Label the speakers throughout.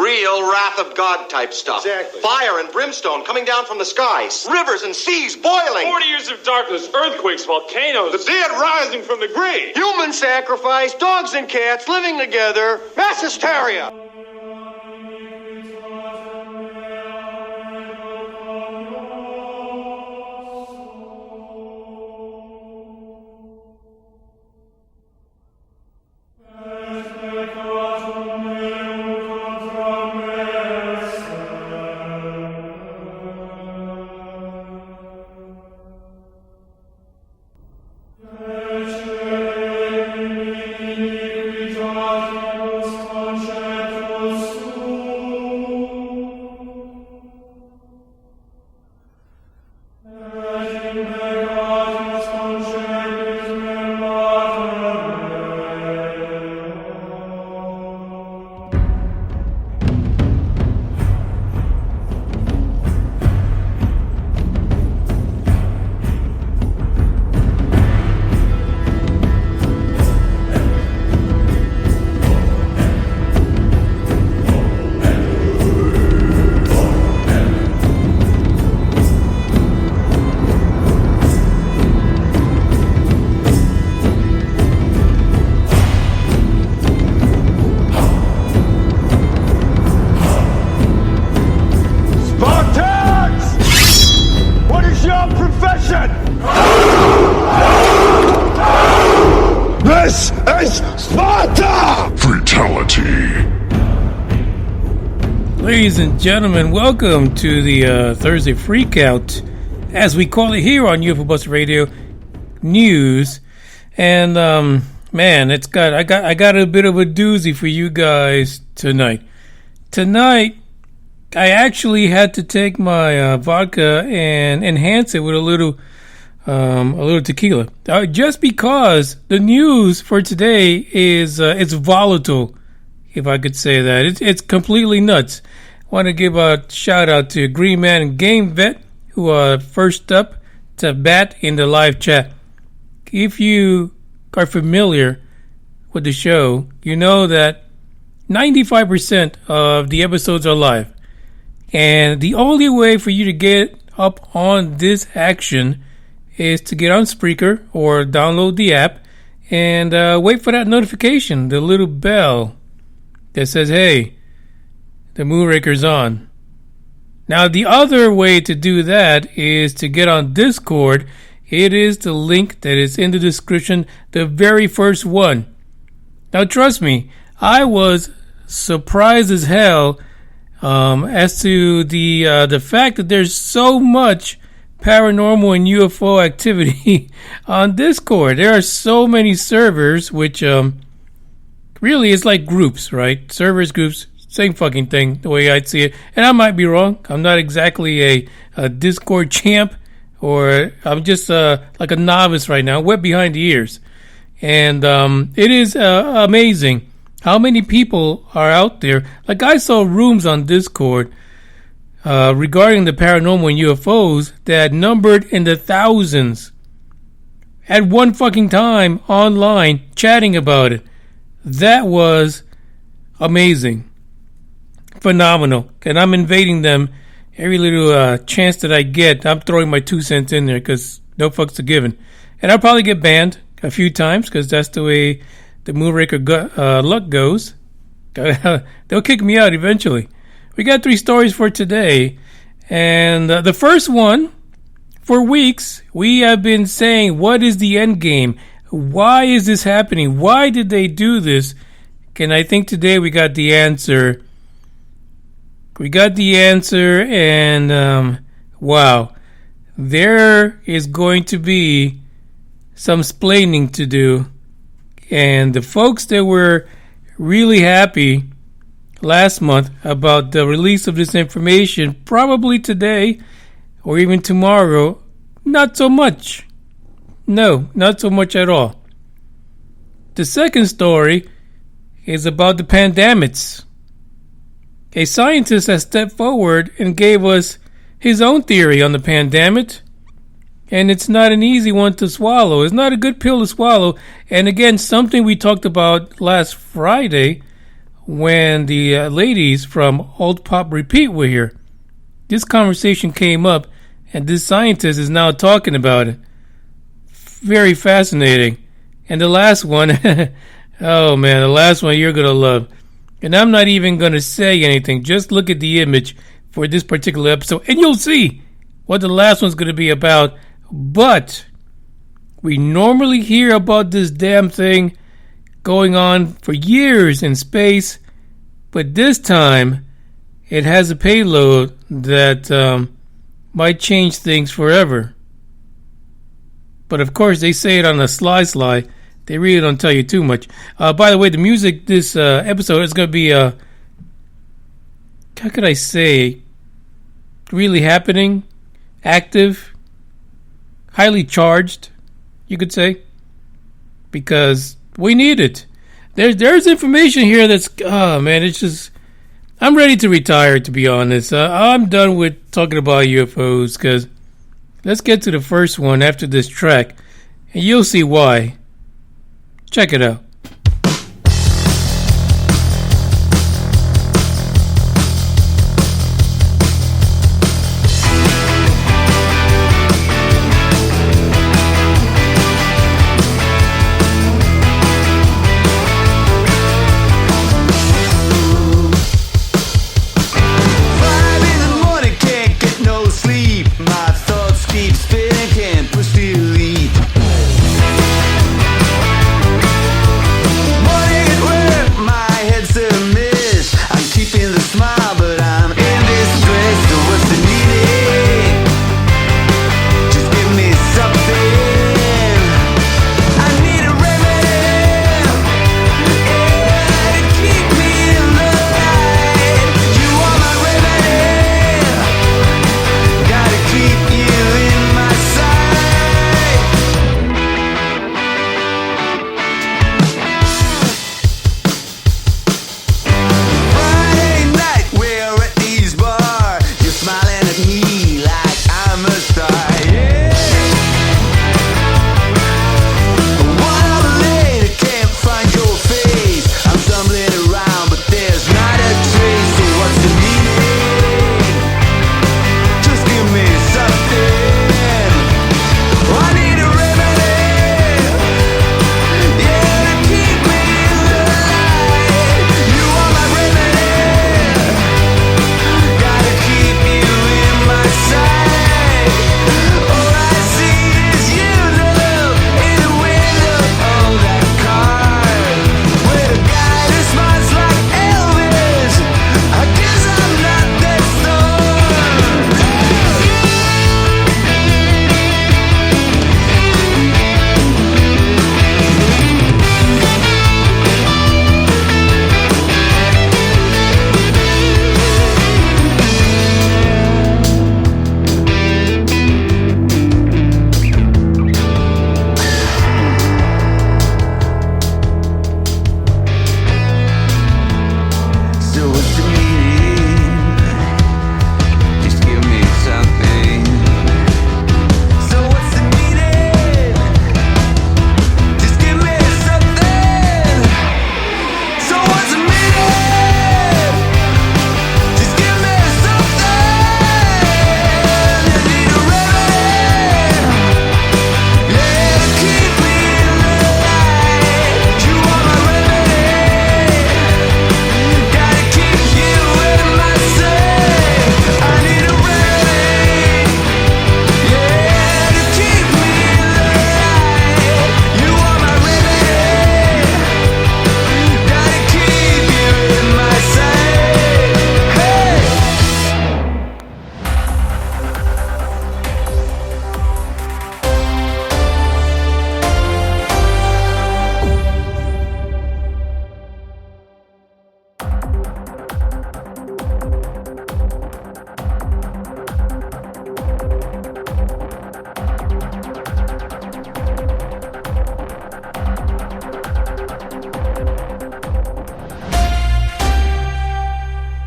Speaker 1: Real wrath of God type stuff.
Speaker 2: Exactly.
Speaker 1: Fire and brimstone coming down from the skies. Rivers and seas boiling.
Speaker 3: 40 years of darkness, earthquakes, volcanoes.
Speaker 2: The dead rising from the grave. Human sacrifice, dogs and cats living together, mass hysteria. This is Sparta!
Speaker 4: Fatality.
Speaker 5: Ladies and gentlemen, welcome to the Thursday Freakout, as we call it here on UFO Bus Radio News. And man, I got a bit of a doozy for you guys tonight. Tonight, I actually had to take my vodka and enhance it with a little tequila, just because the news for today is it's volatile, if I could say that. It's completely nuts. I want to give a shout out to Green Man and Game Vet, who are first up to bat in the live chat. If you are familiar with the show, you know that 95% of the episodes are live, and the only way for you to get up on this action is to get on Spreaker or download the app and wait for that notification, the little bell that says, hey, the Moonraker's on. Now, the other way to do that is to get on Discord. It is the link that is in the description, the very first one. Now, trust me, I was surprised as hell as to the fact that there's so much paranormal and UFO activity on Discord. There are so many servers, which really is like groups, right? Servers, groups, same fucking thing, the way I'd see it. And I might be wrong. I'm not exactly a Discord champ, or I'm just like a novice right now, wet behind the ears. And it is amazing how many people are out there. Like, I saw rooms on Discord regarding the paranormal and UFOs that numbered in the thousands at one fucking time online chatting about it. That was amazing. Phenomenal. And I'm invading them every little chance that I get. I'm throwing my 2 cents in there because no fucks are given. And I'll probably get banned a few times because that's the way the Moonraker luck goes. They'll kick me out eventually. We got 3 stories for today, and the first one, for weeks, we have been saying, what is the end game? Why is this happening? Why did they do this? And I think today we got the answer. And wow, there is going to be some splaining to do. And the folks that were really happy last month about the release of this information, probably today or even tomorrow, not so much. No, not so much at all. The second story is about the pandemics. A scientist has stepped forward and gave us his own theory on the pandemic, and it's not an easy one to swallow. It's not a good pill to swallow. And again, something we talked about last Friday when the ladies from Old Pop Repeat were here. This conversation came up, and this scientist is now talking about it. Very fascinating. And the last one, oh man, the last one you're going to love. And I'm not even going to say anything. Just look at the image for this particular episode, and you'll see what the last one's going to be about. But we normally hear about this damn thing going on for years in space, but this time it has a payload that might change things forever. But of course, they say it on the sly. They really don't tell you too much. By the way, the music this episode is going to be, how could I say, really happening, active, highly charged, you could say, because we need it. There's information here that's, oh man, it's just, I'm ready to retire, to be honest. I'm done with talking about UFOs, because let's get to the first one after this track, and you'll see why. Check it out.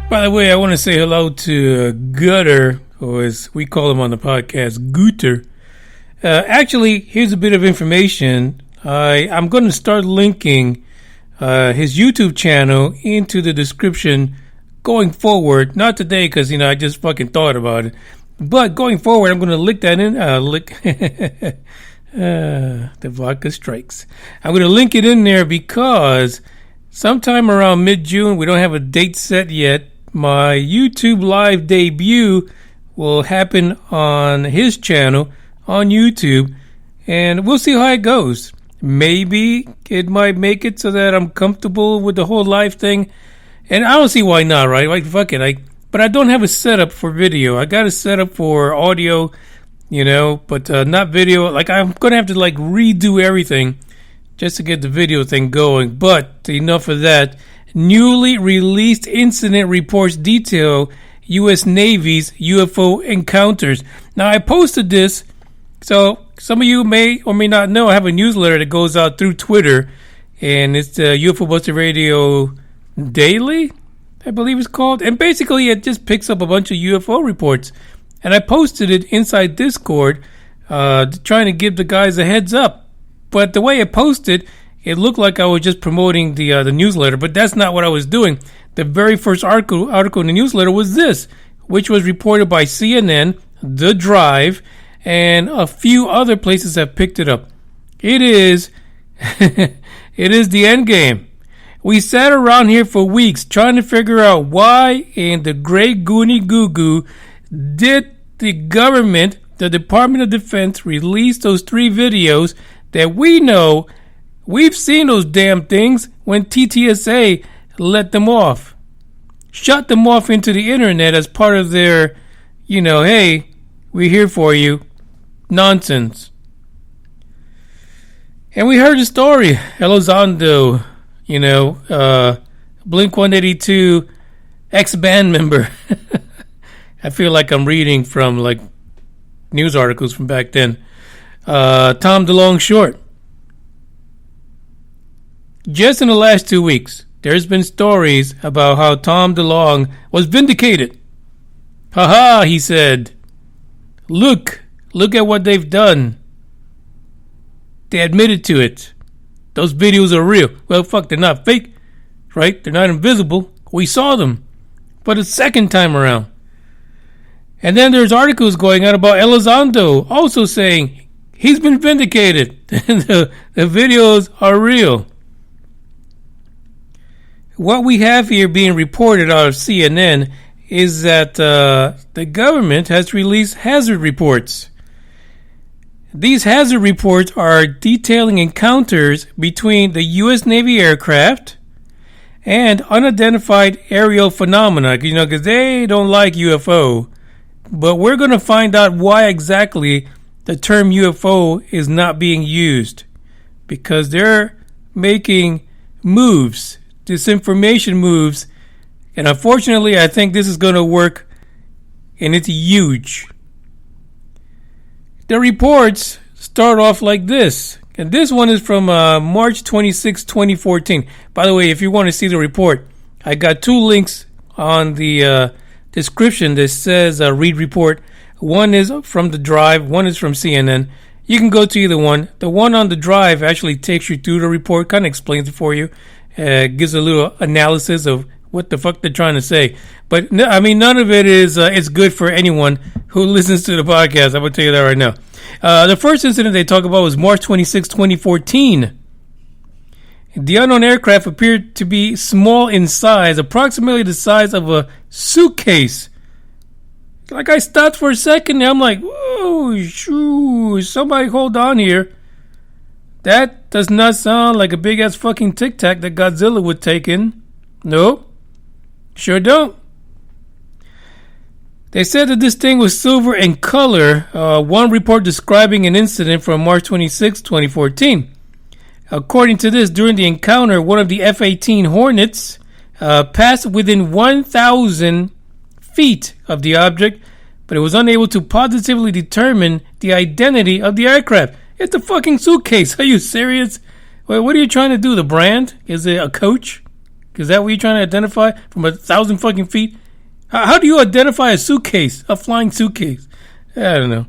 Speaker 5: By the way, I want to say hello to Gutter, or as we call him on the podcast, Gooter. Actually, here's a bit of information. I'm going to start linking his YouTube channel into the description going forward. Not today, because, I just fucking thought about it. But going forward, I'm going to link that in. The vodka strikes. I'm going to link it in there because sometime around mid-June, we don't have a date set yet, my YouTube live debut will happen on his channel on YouTube, and we'll see how it goes. Maybe it might make it so that I'm comfortable with the whole live thing, and I don't see why not, right? Like, fuck it. But I don't have a setup for video. I got a setup for audio, but not video. Like, I'm going to have to, redo everything just to get the video thing going. But enough of that. Newly released incident reports detail U.S. Navy's UFO encounters. Now, I posted this, so some of you may or may not know I have a newsletter that goes out through Twitter, and it's the UFO Buster Radio Daily, I believe it's called. And basically, it just picks up a bunch of UFO reports. And I posted it inside Discord, trying to give the guys a heads up. But the way I posted, it looked like I was just promoting the newsletter, but that's not what I was doing. The very first article in the newsletter was this, which was reported by CNN, The Drive, and a few other places have picked it up. It is, it is the end game. We sat around here for weeks trying to figure out why in the great goony goo did the government, the Department of Defense, release those 3 videos that we know. We've seen those damn things when TTSA let them off. Shut them off into the internet as part of their, hey, we're here for you nonsense. And we heard the story. Elizondo, Blink-182 ex-band member. I feel like I'm reading from, news articles from back then. Tom DeLonge Short. Just in the last 2 weeks, there's been stories about how Tom DeLonge was vindicated. Ha, he said. Look at what they've done. They admitted to it. Those videos are real. Well, fuck, they're not fake, right? They're not invisible. We saw them. But a second time around. And then there's articles going on about Elizondo also saying he's been vindicated. the videos are real. What we have here being reported out of CNN is that the government has released hazard reports. These hazard reports are detailing encounters between the U.S. Navy aircraft and unidentified aerial phenomena, because they don't like UFO. But we're going to find out why exactly the term UFO is not being used. Because they're making moves, disinformation moves, and unfortunately I think this is going to work, and it's huge. The reports start off like this, and this one is from March 26, 2014. By the way, if you want to see the report, I got 2 links on the description that says read report. One is from the Drive, one is from CNN. You can go to either one. The one on the Drive actually takes you through the report, kind of explains it for you, gives a little analysis of what the fuck they're trying to say. But none of it is it's good for anyone who listens to the podcast. I'm going to tell you that right now. The first incident they talk about was March 26, 2014. The unknown aircraft appeared to be small in size, approximately the size of a suitcase. Like, I stopped for a second and I'm like, whoa, shoo, somebody hold on here. That does not sound like a big-ass fucking Tic Tac that Godzilla would take in. Nope. Sure don't. They said that this thing was silver in color. One report describing an incident from March 26, 2014. According to this, during the encounter, one of the F-18 Hornets passed within 1,000 feet of the object, but it was unable to positively determine the identity of the aircraft. It's a fucking suitcase. Are you serious? Wait, what are you trying to do? The brand? Is it a coach? Is that what you're trying to identify from 1,000 fucking feet? How do you identify a suitcase? A flying suitcase? I don't know.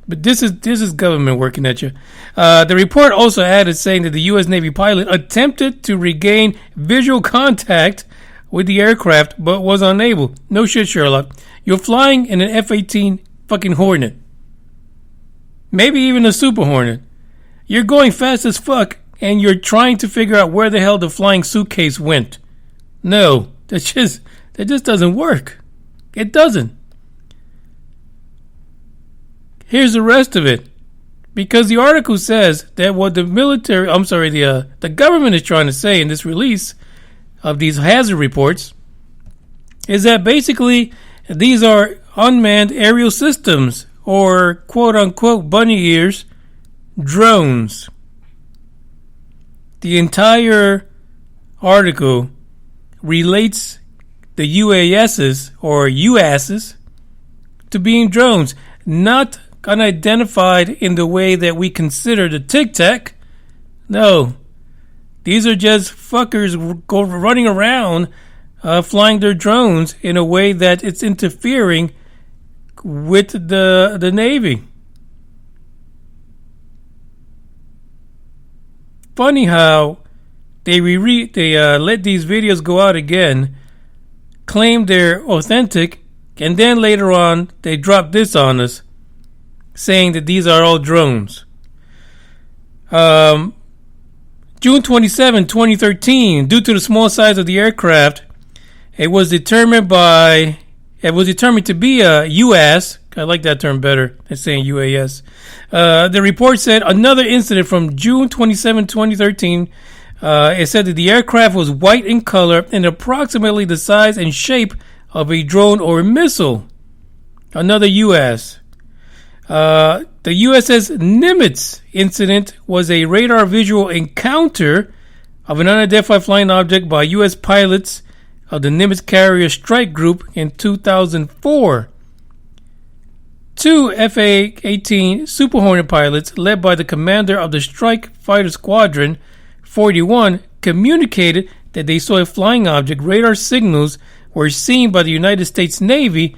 Speaker 5: But this is government working at you. The report also added saying that the U.S. Navy pilot attempted to regain visual contact with the aircraft, but was unable. No shit, Sherlock. You're flying in an F-18 fucking Hornet. Maybe even a Super Hornet. You're going fast as fuck, and you're trying to figure out where the hell the flying suitcase went. No, that just doesn't work. It doesn't. Here's the rest of it. Because the article says that what the government is trying to say in this release of these hazard reports is that basically these are unmanned aerial systems, or quote-unquote bunny ears, drones. The entire article relates the UASs or UASs to being drones, not unidentified in the way that we consider the Tic Tac. No, these are just fuckers running around flying their drones in a way that it's interfering with the Navy. Funny how they let these videos go out again, claim they're authentic, and then later on they drop this on us, saying that these are all drones. June 27, 2013, due to the small size of the aircraft, it was determined to be a UAS. I like that term better than saying UAS. The report said another incident from June 27, 2013. It said that the aircraft was white in color and approximately the size and shape of a drone or a missile. Another UAS. The USS Nimitz incident was a radar visual encounter of an unidentified flying object by U.S. pilots of the Nimitz Carrier Strike Group in 2004. Two FA-18 Super Hornet pilots, led by the commander of the Strike Fighter Squadron 41, communicated that they saw a flying object. Radar signals were seen by the United States Navy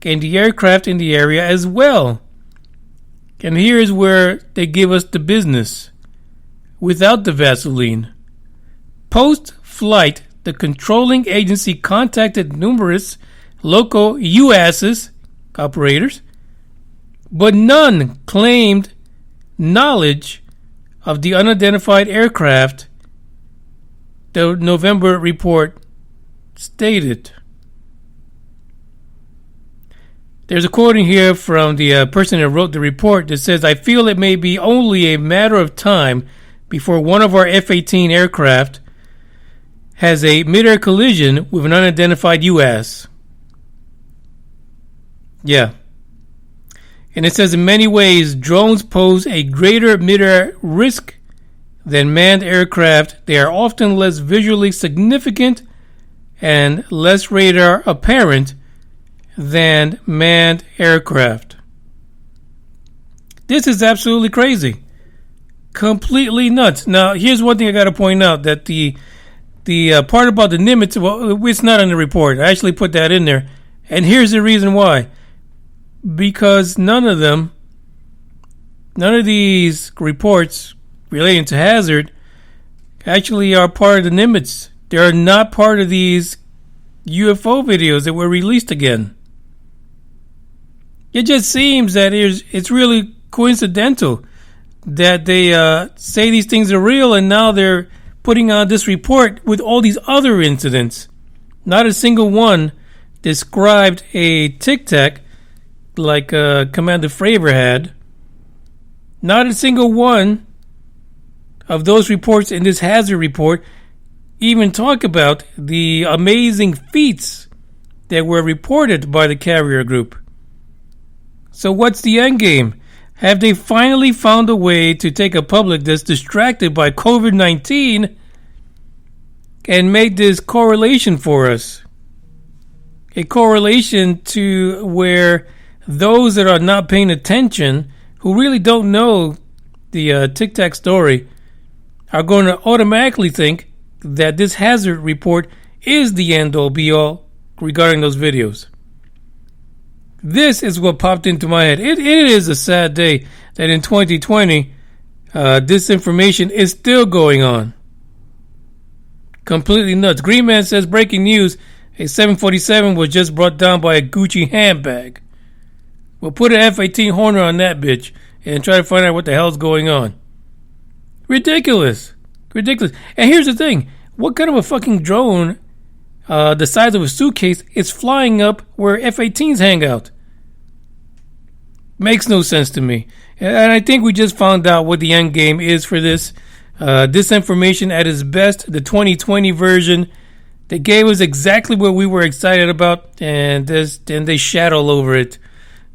Speaker 5: and the aircraft in the area as well. And here's where they give us the business. Without the Vaseline. Post-flight, the controlling agency contacted numerous local UASs operators, but none claimed knowledge of the unidentified aircraft, the November report stated. There's a quote in here from the person that wrote the report that says, "I feel it may be only a matter of time before one of our F-18 aircraft has a mid-air collision with an unidentified UAS." Yeah. And it says, in many ways, drones pose a greater mid-air risk than manned aircraft. They are often less visually significant and less radar apparent than manned aircraft. This is absolutely crazy. Completely nuts. Now, here's one thing I got to point out, that the part about the Nimitz, well, it's not in the report. I actually put that in there. And here's the reason why. Because none of these reports relating to hazard actually are part of the Nimitz. They are not part of these UFO videos that were released again. It just seems that it's really coincidental that they say these things are real, and now they're putting out this report with all these other incidents. Not a single one described a Tic Tac like Commander Fravor had. Not a single one of those reports in this hazard report even talk about the amazing feats that were reported by the carrier group. So what's the end game? Have they finally found a way to take a public that's distracted by COVID-19 and make this correlation for us? A correlation to where those that are not paying attention, who really don't know the Tic Tac story, are going to automatically think that this hazard report is the end-all be-all regarding those videos. This is what popped into my head. It is a sad day that in 2020, disinformation is still going on. Completely nuts. Green Man says, breaking news, a 747 was just brought down by a Gucci handbag. We'll put an F-18 Horner on that bitch and try to find out what the hell's going on. Ridiculous. Ridiculous. And here's the thing. What kind of a fucking drone the size of a suitcase is flying up where F-18s hang out? Makes no sense to me. And I think we just found out what the end game is for this. Disinformation at its best, the 2020 version. They gave us exactly what we were excited about, and they shat all over it,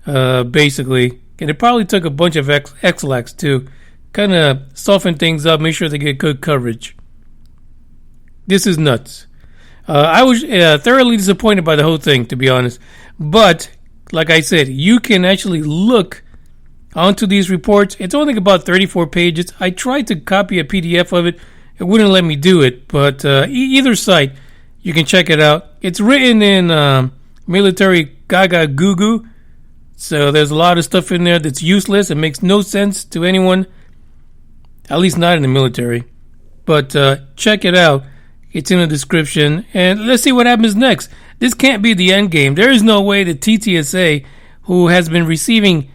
Speaker 5: basically. And it probably took a bunch of X-Lax to kind of soften things up, make sure they get good coverage. This is nuts. I was thoroughly disappointed by the whole thing, to be honest. But, like I said, you can actually look onto these reports. It's only about 34 pages. I tried to copy a PDF of it. It wouldn't let me do it. But either site, you can check it out. It's written in military gaga goo goo. So there's a lot of stuff in there that's useless. It makes no sense to anyone. At least not in the military. But check it out. It's in the description. And let's see what happens next. This can't be the end game. There is no way the TTSA, who has been receiving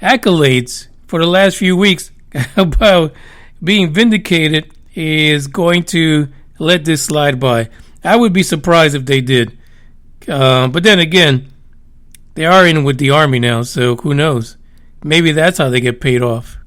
Speaker 5: accolades for the last few weeks about being vindicated, is going to let this slide by. I would be surprised if they did. But then again, they are in with the Army now, so who knows? Maybe that's how they get paid off.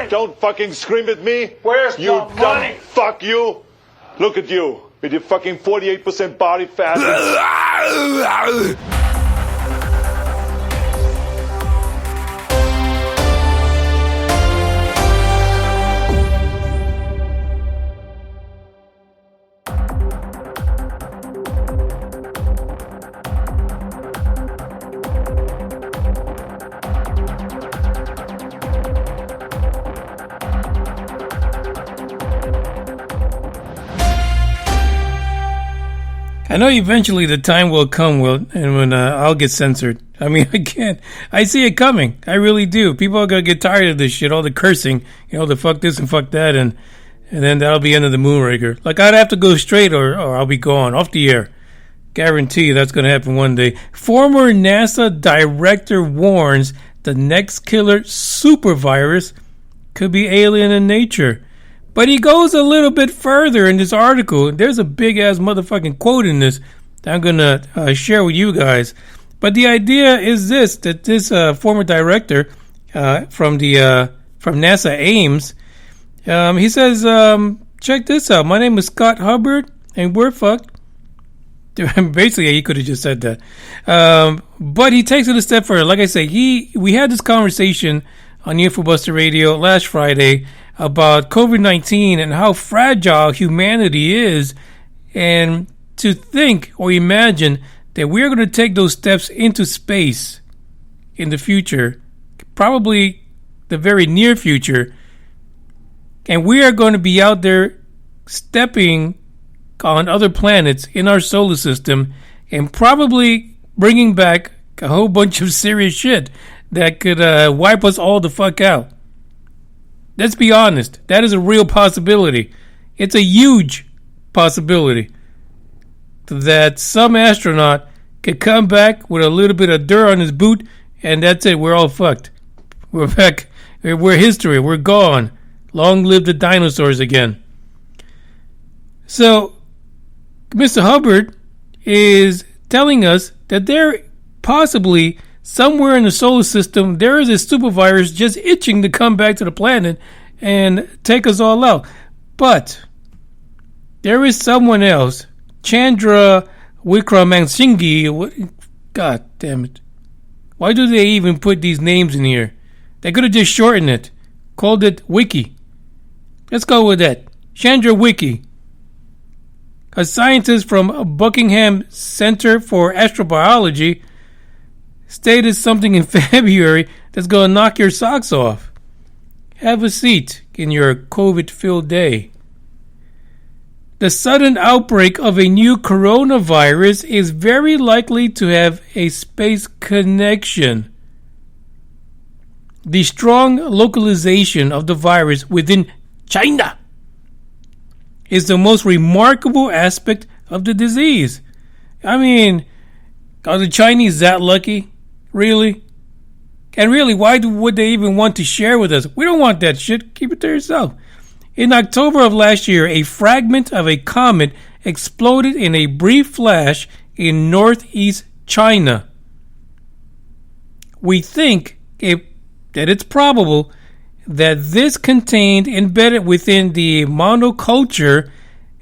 Speaker 4: Don't fucking scream at me.
Speaker 2: Where's
Speaker 4: you
Speaker 2: the money?
Speaker 4: dumb fuck you. Look at you with your fucking 48% body fat.
Speaker 5: I know eventually the time will come and when I'll get censored. I mean, I can't. I see it coming. I really do. People are going to get tired of this shit, all the cursing, the fuck this and fuck that, and then that'll be end of the Moonraker. Like, I'd have to go straight or I'll be gone, off the air. Guarantee that's going to happen one day. Former NASA director warns the next killer super virus could be alien in nature. But he goes a little bit further in this article. There's a big-ass motherfucking quote in this that I'm going to share with you guys. But the idea is this, that this former director from NASA Ames, he says, check this out. My name is Scott Hubbard, and we're fucked. Basically, he could have just said that. But he takes it a step further. Like I say, we had this conversation on UFO Buster Radio last Friday about COVID-19 and how fragile humanity is, and to think or imagine that we're going to take those steps into space in the future, probably the very near future, and we are going to be out there stepping on other planets in our solar system and probably bringing back a whole bunch of serious shit that could wipe us all the fuck out. Let's be honest. That is a real possibility. It's a huge possibility that some astronaut could come back with a little bit of dirt on his boot, and that's it. We're all fucked. We're back. We're history. We're gone. Long live the dinosaurs again. So, Mr. Hubbard is telling us that there possibly somewhere in the solar system there is a super virus just itching to come back to the planet and take us all out. But there is someone else, Chandra Wickramansinghee. God damn it. Why do they even put these names in here? They could have just shortened it. Called it Wiki. Let's go with that. Chandra Wiki. A scientist from Buckingham Center for Astrobiology stated something in February that's going to knock your socks off. Have a seat in your COVID-filled day. The sudden outbreak of a new coronavirus is very likely to have a space connection. The strong localization of the virus within China is the most remarkable aspect of the disease. I mean, are the Chinese that lucky? Really? And really, why would they even want to share with us? We don't want that shit. Keep it to yourself. In October of last year, a fragment of a comet exploded in a brief flash in northeast China. We think that it's probable that this contained embedded within the monoculture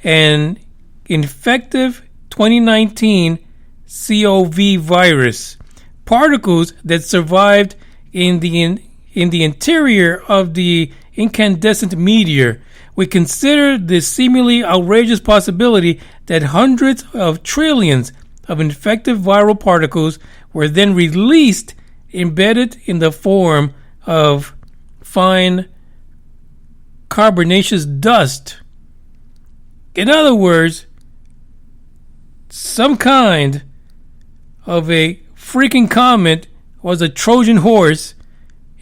Speaker 5: an infective 2019 COV virus. Particles that survived in the interior of the incandescent meteor. We consider the seemingly outrageous possibility that hundreds of trillions of infective viral particles were then released, embedded in the form of fine carbonaceous dust. In other words, some kind of a freaking comet was a Trojan horse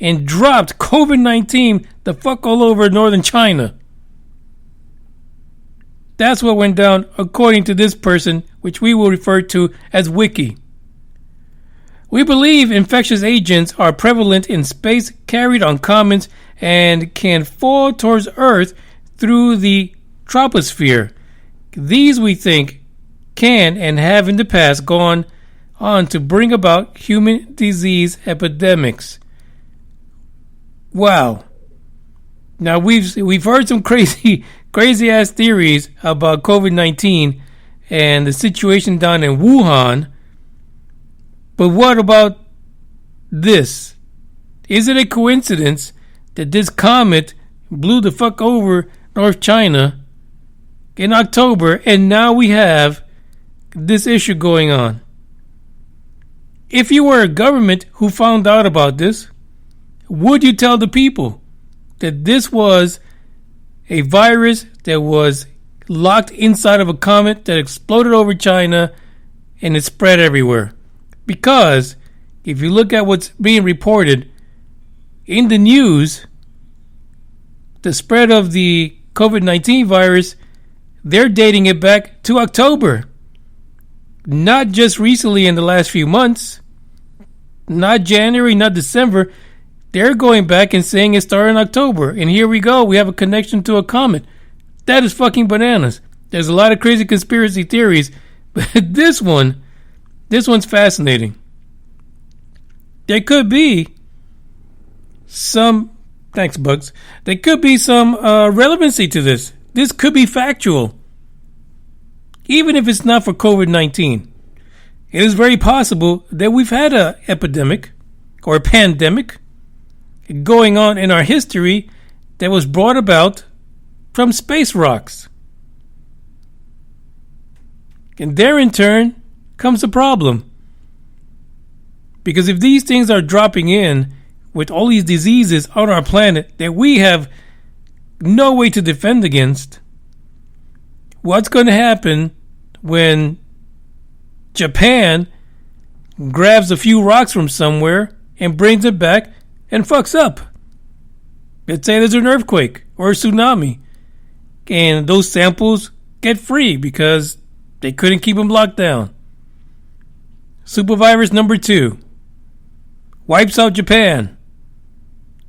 Speaker 5: and dropped COVID-19 the fuck all over northern China. That's what went down according to this person, which we will refer to as Wiki. We believe infectious agents are prevalent in space, carried on comets, and can fall towards Earth through the troposphere. These, we think, can and have in the past gone on to bring about human disease epidemics. Wow. Now we've heard some crazy ass theories about COVID-19 and the situation down in Wuhan. But what about this? Is it a coincidence that this comet blew the fuck over North China in October, and now we have this issue going on? If you were a government who found out about this, would you tell the people that this was a virus that was locked inside of a comet that exploded over China and it spread everywhere. Because if you look at what's being reported in the news, the spread of the COVID-19 virus, they're dating it back to October. Not just recently in the last few months. Not January, not December. They're going back and saying it started in October. And here we go. We have a connection to a comet. That is fucking bananas. There's a lot of crazy conspiracy theories. But this one's fascinating. There could be some... Thanks, Bugs. There could be some relevancy to this. This could be factual. Even if it's not for COVID-19. It is very possible that we've had an epidemic or a pandemic going on in our history that was brought about from space rocks. And there in turn comes a problem. Because if these things are dropping in with all these diseases on our planet that we have no way to defend against, what's going to happen when Japan grabs a few rocks from somewhere and brings it back and fucks up? Let's say there's an earthquake or a tsunami and those samples get free because they couldn't keep them locked down. Supervirus number 2 wipes out Japan,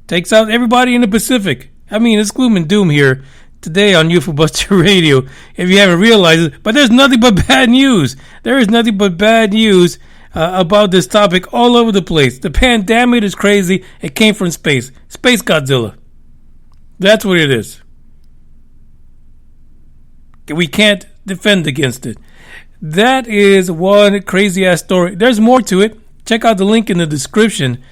Speaker 5: takes out everybody in the Pacific. I mean, it's gloom and doom here today on UFO Buster Radio, if you haven't realized it. But there's nothing but bad news. There is nothing but bad news about this topic all over the place. The pandemic is crazy. It came from space. Space Godzilla. That's what it is. We can't defend against it. That is one crazy ass story. There's more to it. Check out the link in the description.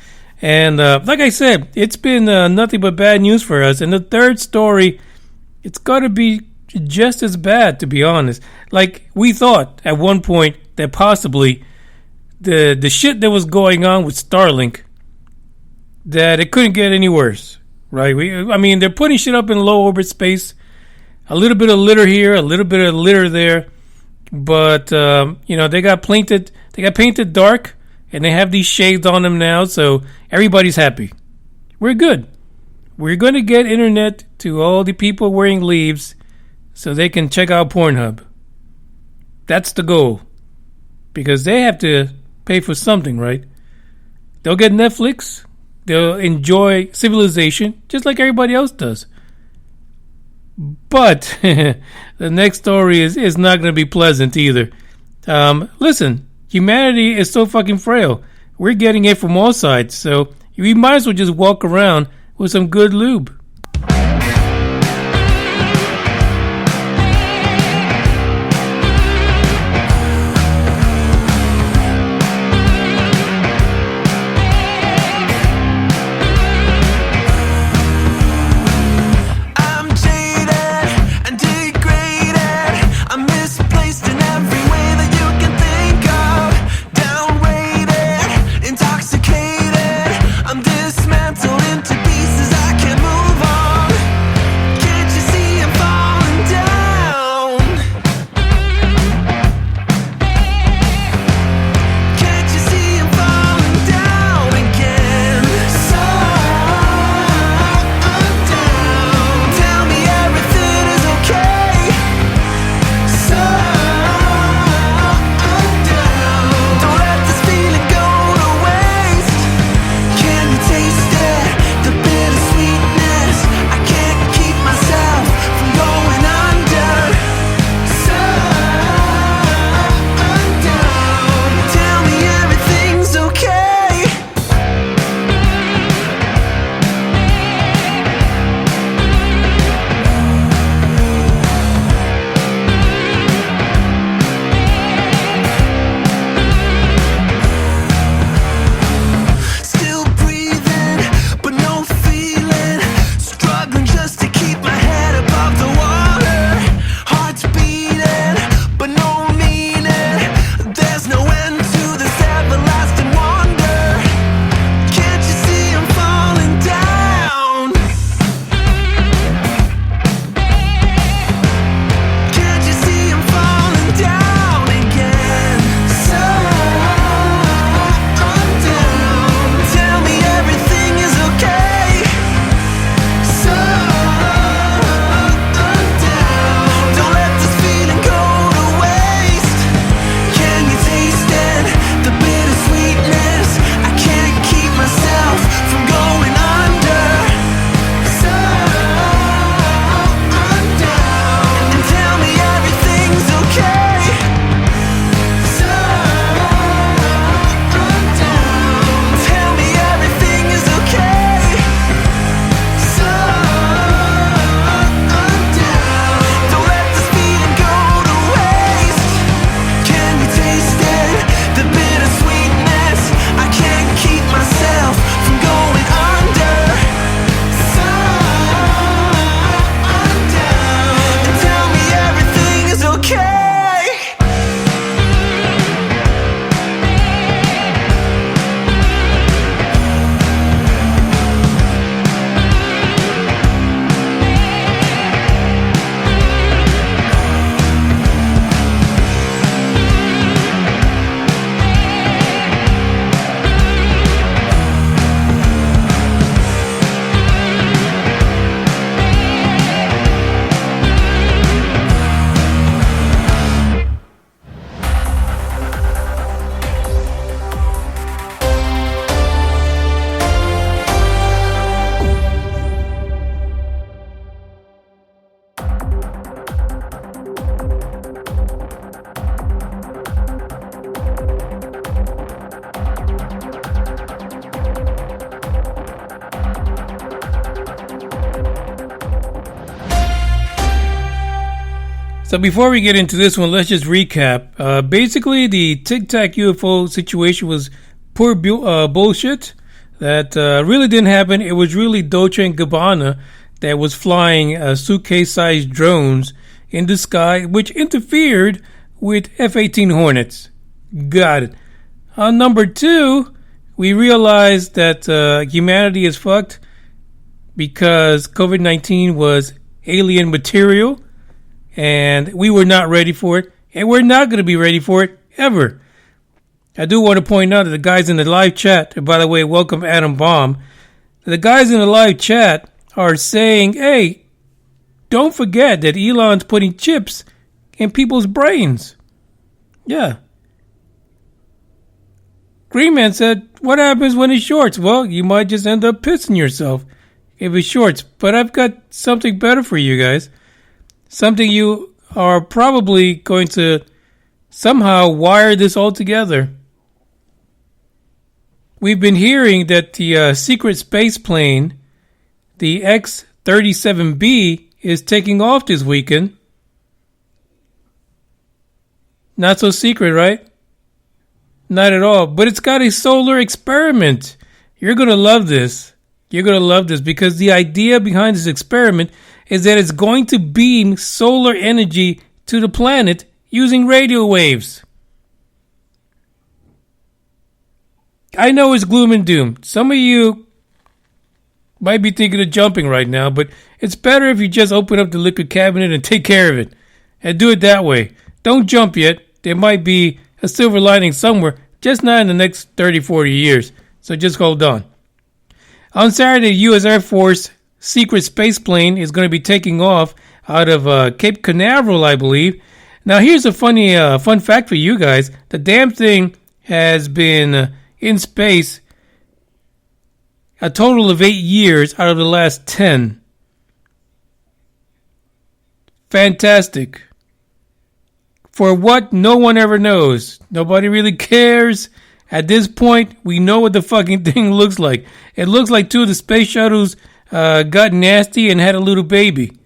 Speaker 5: And like I said, it's been nothing but bad news for us. And the third story, it's got to be just as bad, to be honest. Like, we thought at one point that possibly the shit that was going on with Starlink, that it couldn't get any worse, right? I mean, they're putting shit up in low orbit space. A little bit of litter here, a little bit of litter there. But, they got painted dark, and they have these shades on them now, so everybody's happy. We're good. We're going to get internet to all the people wearing leaves so they can check out Pornhub. That's the goal. Because they have to pay for something, right? They'll get Netflix. They'll enjoy civilization just like everybody else does. But the next story is not going to be pleasant either. Listen, humanity is so fucking frail. We're getting it from all sides, so we might as well just walk around with some good lube.
Speaker 6: Intoxicated, I'm dismantled into pieces. I can't move
Speaker 5: So before we get into this one, let's just recap. Basically, the Tic Tac UFO situation was pure bullshit. That really didn't happen. It was really Dolce & Gabbana that was flying suitcase-sized drones in the sky, which interfered with F-18 Hornets. Got it. On number 2, we realized that humanity is fucked because COVID-19 was alien material, and we were not ready for it, and we're not going to be ready for it ever. I do want to point out that the guys in the live chat, and by the way, welcome Adam Baum, the guys in the live chat are saying, hey, don't forget that Elon's putting chips in people's brains. Yeah. Green Man said, what happens when it shorts? Well, you might just end up pissing yourself if it shorts. But I've got something better for you guys. Something you are probably going to somehow wire this all together. We've been hearing that the secret space plane, the X-37B, is taking off this weekend. Not so secret, right? Not at all. But it's got a solar experiment. You're going to love this. You're going to love this because the idea behind this experiment is that it's going to beam solar energy to the planet using radio waves. I know it's gloom and doom. Some of you might be thinking of jumping right now, but it's better if you just open up the liquor cabinet and take care of it. And do it that way. Don't jump yet. There might be a silver lining somewhere, just not in the next 30, 40 years. So just hold on. On Saturday, the U.S. Air Force secret space plane is going to be taking off out of Cape Canaveral, I believe. Now, here's a fun fact for you guys. The damn thing has been in space a total of 8 years out of the last 10. Fantastic. For what, no one ever knows. Nobody really cares. At this point, we know what the fucking thing looks like. It looks like 2 of the space shuttles got nasty and had a little baby.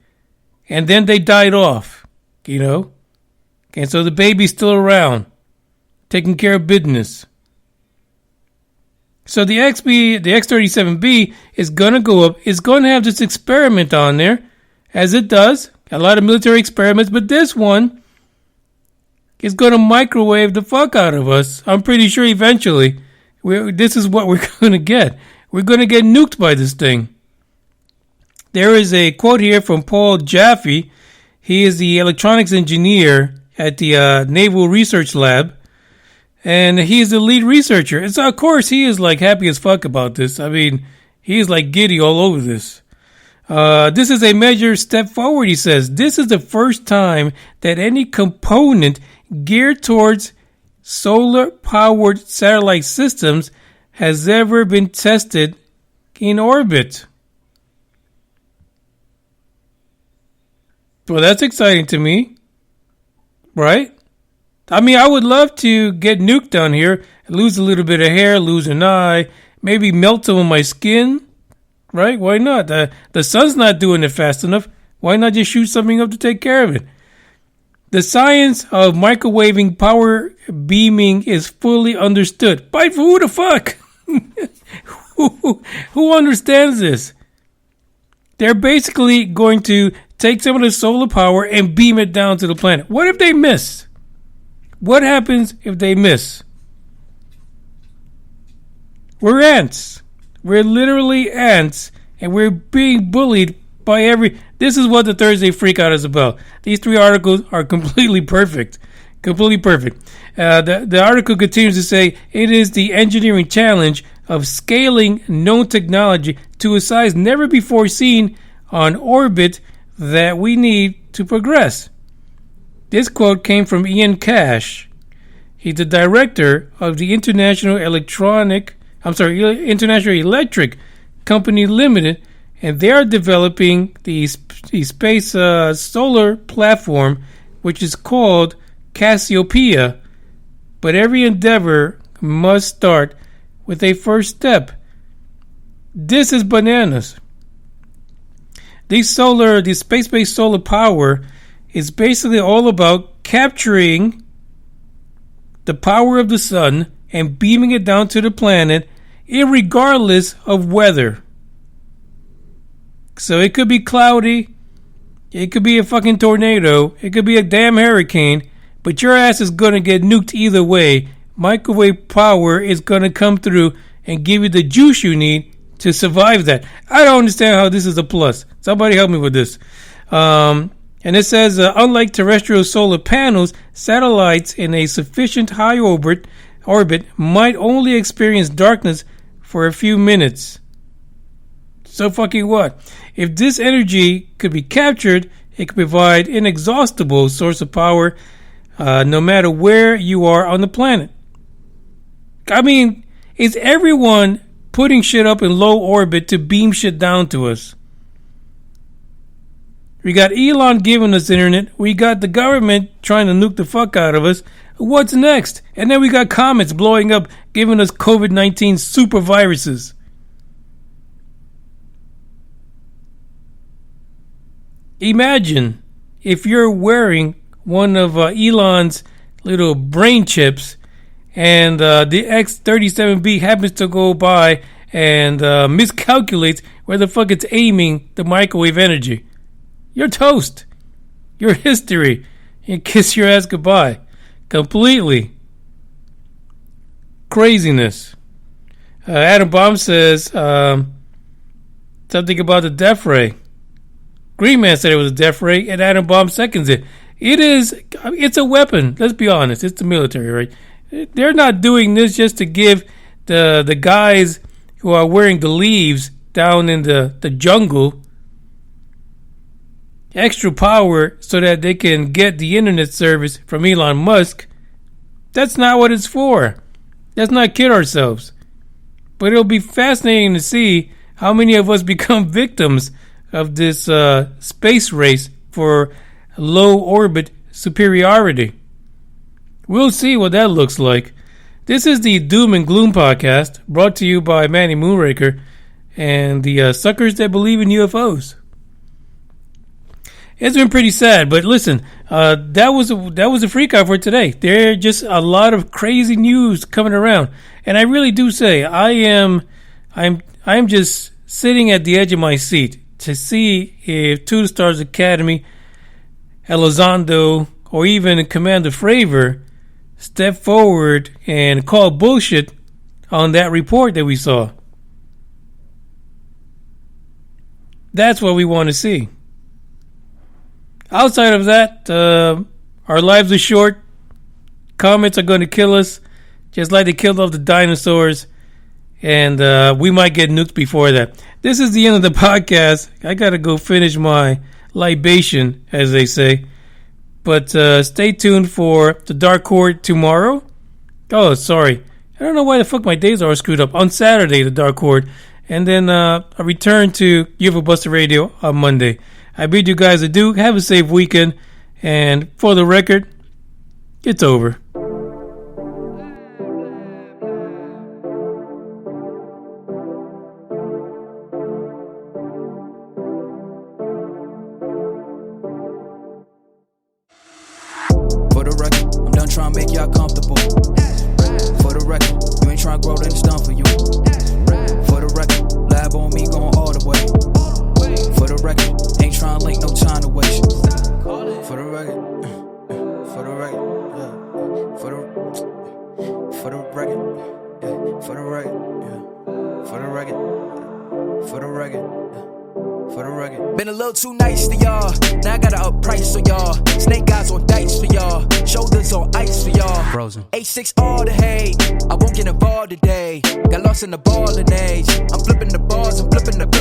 Speaker 5: And then they died off, you know. And so the baby's still around, taking care of business. So the X-37B is going to go up. It's going to have this experiment on there, as it does. A lot of military experiments, but this one is going to microwave the fuck out of us. I'm pretty sure eventually this is what we're going to get. We're going to get nuked by this thing. There is a quote here from Paul Jaffe. He is the electronics engineer at the Naval Research Lab. And he is the lead researcher. And so, of course, he is like happy as fuck about this. I mean, he is like giddy all over this. This is a major step forward, he says. This is the first time that any component geared towards solar-powered satellite systems has ever been tested in orbit. Well, that's exciting to me. Right? I mean, I would love to get nuked down here, lose a little bit of hair, lose an eye, maybe melt some of my skin. Right? Why not? The sun's not doing it fast enough. Why not just shoot something up to take care of it? The science of microwaving power beaming is fully understood. But who the fuck? Who understands this? They're basically going to take some of the solar power and beam it down to the planet. What if they miss? What happens if they miss? We're ants. We're literally ants, and we're being bullied by every... This is what the Thursday Freakout is about. These 3 articles are completely perfect. Completely perfect. The article continues to say, it is the engineering challenge of scaling known technology to a size never before seen on orbit that we need to progress. This quote came from Ian Cash. He's the director of the International Electric Company Limited, and they are developing the space solar platform, which is called Cassiopeia. But every endeavor must start with a first step. This is bananas. The space-based solar power is basically all about capturing the power of the sun and beaming it down to the planet, irregardless of weather. So it could be cloudy, it could be a fucking tornado, it could be a damn hurricane, but your ass is going to get nuked either way. Microwave power is going to come through and give you the juice you need to survive that. I don't understand how this is a plus. Somebody help me with this. And it says, unlike terrestrial solar panels, satellites in a sufficient high orbit might only experience darkness for a few minutes. So fucking what? If this energy could be captured, it could provide an inexhaustible source of power no matter where you are on the planet. I mean, is everyone putting shit up in low orbit to beam shit down to us? We got Elon giving us internet. We got the government trying to nuke the fuck out of us. What's next? And then we got comets blowing up, giving us COVID-19 super viruses. Imagine if you're wearing one of Elon's little brain chips and the X-37B happens to go by and miscalculates where the fuck it's aiming the microwave energy. You're toast. You're history. You kiss your ass goodbye. Completely. Craziness. Adam Bomb says something about the death ray. Green Man said it was a death ray, and Adam Bomb seconds it. It's a weapon. Let's be honest. It's the military, right? They're not doing this just to give the guys who are wearing the leaves down in the jungle extra power so that they can get the internet service from Elon Musk. That's not what it's for. Let's not kid ourselves. But it'll be fascinating to see how many of us become victims of this space race for low orbit superiority. We'll see what that looks like. This is the Doom and Gloom podcast, brought to you by Manny Moonraker and the suckers that believe in UFOs. It's been pretty sad, but listen, that was a freak out for today. There are just a lot of crazy news coming around, and I really do say I'm just sitting at the edge of my seat to see if Two Stars Academy, Elizondo, or even Commander Fravor step forward and call bullshit on that report that we saw. That's what we want to see. Outside of that, our lives are short. Comets are going to kill us, just like they killed off the dinosaurs. And we might get nuked before that. This is the end of the podcast. I got to go finish my libation, as they say. But stay tuned for the Dark Court tomorrow. Oh, sorry. I don't know why the fuck my days are screwed up. On Saturday, the Dark Court. And then a return to UFO Buster Radio on Monday. I bid you guys adieu. Have a safe weekend. And for the record, it's over.
Speaker 6: For the record, I'm done trying to make y'all comfortable. For the record, you ain't trying to grow, then it's done for you. For the record, lab on me going all the way. For the record, ain't trying to link, no time to waste. For the record, for the record, yeah. For the record, for the record, yeah. For the record, for the record. For the record. Been a little too nice to y'all. Now I gotta up price for y'all. Snake eyes on dice for y'all. Shoulders on ice for y'all. Frozen. H6 all the hate. I won't get involved today. Got lost in the ballin' age. I'm flipping the bars and flipping the.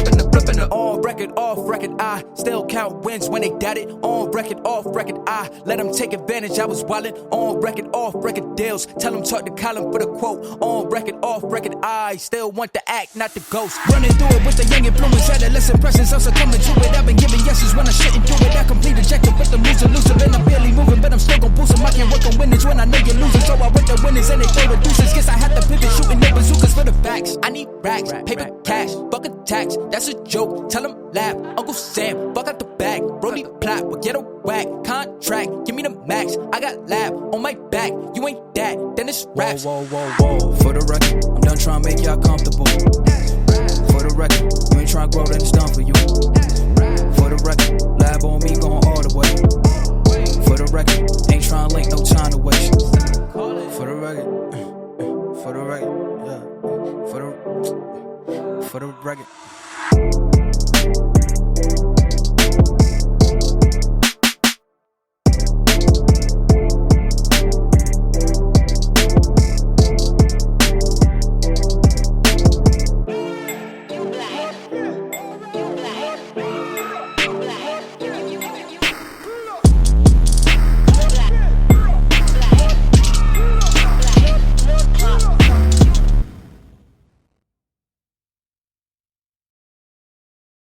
Speaker 6: On record, off record, I still count wins when they doubt it. On record, off record, I let them take advantage. I was wildin'. On record, off record deals. Tell them talk to Colin for the quote. On record, off record, I still want the act, not the ghost. Running through it with the young influence. Adolescent presence. I'm succumbing to it. I've been giving yeses when I shouldn't do it. I complete ejected, but the moves elusive. And I'm barely moving, but I'm still gon' boost them. I can't work on winnings when I know you're losing. So I work the winners and they throw the deuces. Guess I have to pivot, shooting their bazookas for the facts. I need racks, paper, cash, buck attacks. That's a joke. Tell them laugh. Uncle Sam, fuck out the bag. Brody plot, we'll get a whack. make y'all comfortable. For the record, you ain't tryna grow, then it's done for you. For the record, lab on me going all the way. For the record, ain't tryna link, no time to waste. For the record, for the record, yeah. For the record.